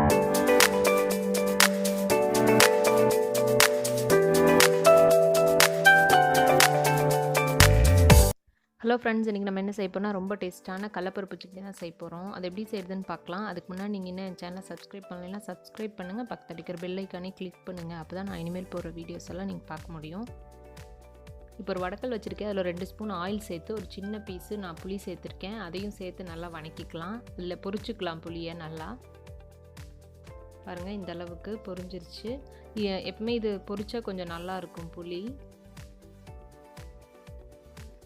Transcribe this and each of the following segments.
Hello friends, இன்றைக்கி நம்ம என்ன செய்ய போகிறோம்னா ரொம்ப டேஸ்ட்டான கடலைப்பருப்பு சட்னி தான் செய்ய போகிறோம். அது எப்படி செய்யுதுன்னு பார்க்கலாம். அதுக்கு முன்னாடி நீங்கள் இன்னும் என் சேனலை சப்ஸ்கிரைப் பண்ணலைன்னா சப்ஸ்கிரைப் பண்ணுங்கள், பக்கத்தில் அடிக்கிற பெல் ஐக்கானே கிளிக் பண்ணுங்கள். அப்போ தான் நான் இனிமேல் போடுற வீடியோஸ் எல்லாம் நீங்கள் பார்க்க முடியும். இப்போ ஒரு வடக்கல் வச்சுருக்கேன். அதில் 2 ஸ்பூன் ஆயில் சேர்த்து ஒரு சின்ன பீஸு நான் புளி சேர்த்துருக்கேன். அதையும் சேர்த்து நல்லா வணக்கிக்கலாம். இல்லை பொரிச்சுக்கலாம் புளியை நல்லா. பாருங்கள், இந்த அளவுக்கு பொரிஞ்சிருச்சு. எப்பவுமே இது பொரிச்சா கொஞ்சம் நல்லாயிருக்கும் புளி.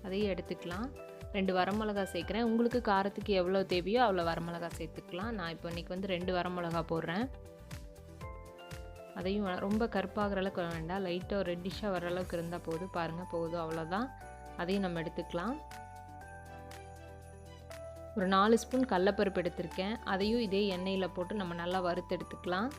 அதையும் எடுத்துக்கலாம். 2 வரமிளகா சேர்க்குறேன். உங்களுக்கு காரத்துக்கு எவ்வளோ தேவையோ அவ்வளோ வரமிளகா சேர்த்துக்கலாம். நான் இப்போ இன்றைக்கி 2 வரமிளகா போடுறேன். அதையும் ரொம்ப கருப்பாகிற அளவுக்கு வேண்டாம், லைட்டாக ஒரு ரெட்டிஷாக வர அளவுக்கு இருந்தால் போதும். பாருங்கள், போதும், அவ்வளோதான். அதையும் நம்ம எடுத்துக்கலாம். ஒரு 4 ஸ்பூன் கடலைப்பருப்பு எடுத்திருக்கேன். அதையும் இதே எண்ணெயில் போட்டு நம்ம நல்லா வறுத்து எடுத்துக்கலாம்,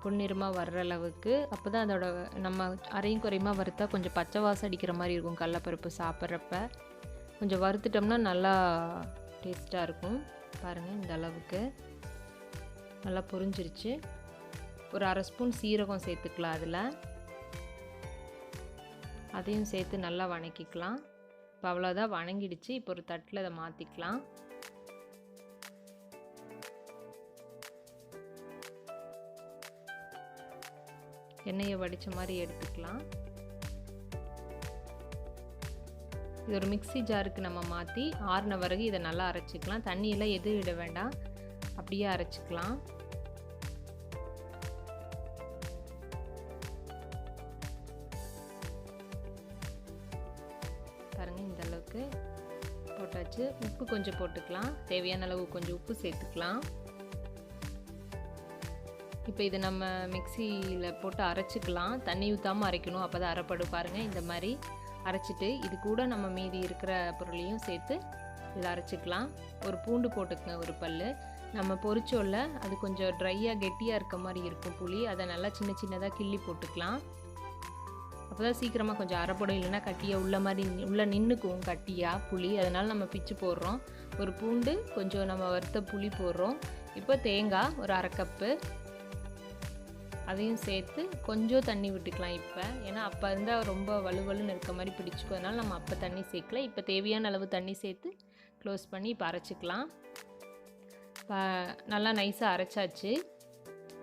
பொன்னிறமாக வர்ற அளவுக்கு. அப்போ தான் அதோட நம்ம அரையும் குறையுமா வறுத்தா கொஞ்சம் பச்சை வாசம் அடிக்கிற மாதிரி இருக்கும். கடலைப்பருப்பு சாப்பிட்றப்ப கொஞ்சம் வறுத்துட்டோம்னா நல்லா டேஸ்ட்டாக இருக்கும். பாருங்கள், இந்த அளவுக்கு நல்லா பொரிஞ்சிருச்சு. ஒரு 1/2 ஸ்பூன் சீரகம் சேர்த்துக்கலாம். அதையும் சேர்த்து நல்லா வணக்கிக்கலாம். இப்போ அவ்வளோதான், வணங்கிடுச்சு. இப்போ ஒரு தட்டில் அதை மாற்றிக்கலாம். எண்ணெயை வடித்த மாதிரி எடுத்துக்கலாம். இது ஒரு மிக்ஸி ஜாருக்கு நம்ம மாற்றி ஆறின பிறகு இதை நல்லா அரைச்சிக்கலாம். தண்ணியெல்லாம் எதுவும் விட வேண்டாம், அப்படியே அரைச்சிக்கலாம். பாருங்கள், இந்த அளவுக்கு போட்டாச்சு. உப்பு கொஞ்சம் போட்டுக்கலாம், தேவையான அளவு கொஞ்சம் உப்பு சேர்த்துக்கலாம். இப்போ இதை நம்ம மிக்சியில் போட்டு அரைச்சிக்கலாம். தண்ணி ஊற்றாமல் அரைக்கணும், அப்போ தான் அரைப்படும். பாருங்கள், இந்த மாதிரி அரைச்சிட்டு இது கூட நம்ம மீதி இருக்கிற பொருளையும் சேர்த்து இதில் அரைச்சிக்கலாம். ஒரு பூண்டு போட்டுக்கங்க, ஒரு பல். நம்ம பொரிச்சோல்ல அது கொஞ்சம் ட்ரையாக கெட்டியாக இருக்க மாதிரி இருக்கும் புளி. அதை நல்லா சின்ன சின்னதாக கிள்ளி போட்டுக்கலாம். அப்போ தான் சீக்கிரமாக கொஞ்சம் அரைப்படும். இல்லைன்னா கட்டியாக உள்ளே நின்றுக்கும் கட்டியாக புளி. அதனால் நம்ம பிச்சு போடுறோம். ஒரு பூண்டு, கொஞ்சம் நம்ம வறுத்த புளி போடுறோம். இப்போ தேங்காய் ஒரு 1/2 கப்பு, அதையும் சேர்த்து கொஞ்சம் தண்ணி விட்டுக்கலாம். இப்போ ஏன்னா அப்போ இருந்தால் ரொம்ப வலுவலுன்னு இருக்க மாதிரி பிடிச்சிக்கும். அதனால் நம்ம அப்போ தண்ணி சேர்க்கல. இப்போ தேவையான அளவு தண்ணி சேர்த்து க்ளோஸ் பண்ணி இப்போ அரைச்சிக்கலாம். நல்லா நைஸாக அரைச்சாச்சு.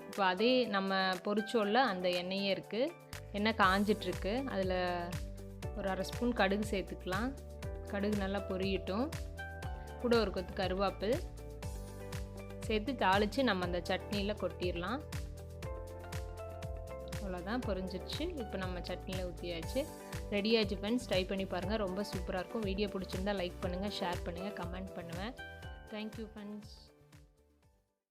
இப்போ அதே நம்ம பொரிச்சோல்ல அந்த எண்ணெயே இருக்குது, எண்ணெய் காஞ்சிட்ருக்கு. அதில் ஒரு 1/2 ஸ்பூன் கடுகு சேர்த்துக்கலாம். கடுகு நல்லா பொரியட்டும். கூட ஒரு கொத்து கருவேப்பிலை சேர்த்து தாளித்து நம்ம அந்த சட்னியில் கொட்டிடலாம். அவ்வளோதான், பொரிஞ்சிடுச்சு. இப்போ நம்ம சட்னியில் ஊற்றியாச்சு. ரெடி ஆச்சு ஃப்ரெண்ட்ஸ். ட்ரை பண்ணி பாருங்கள், ரொம்ப சூப்பராக இருக்கும். வீடியோ பிடிச்சிருந்தா லைக் பண்ணுங்கள், ஷேர் பண்ணுங்கள், கமெண்ட் பண்ணுவேன். Thank you friends.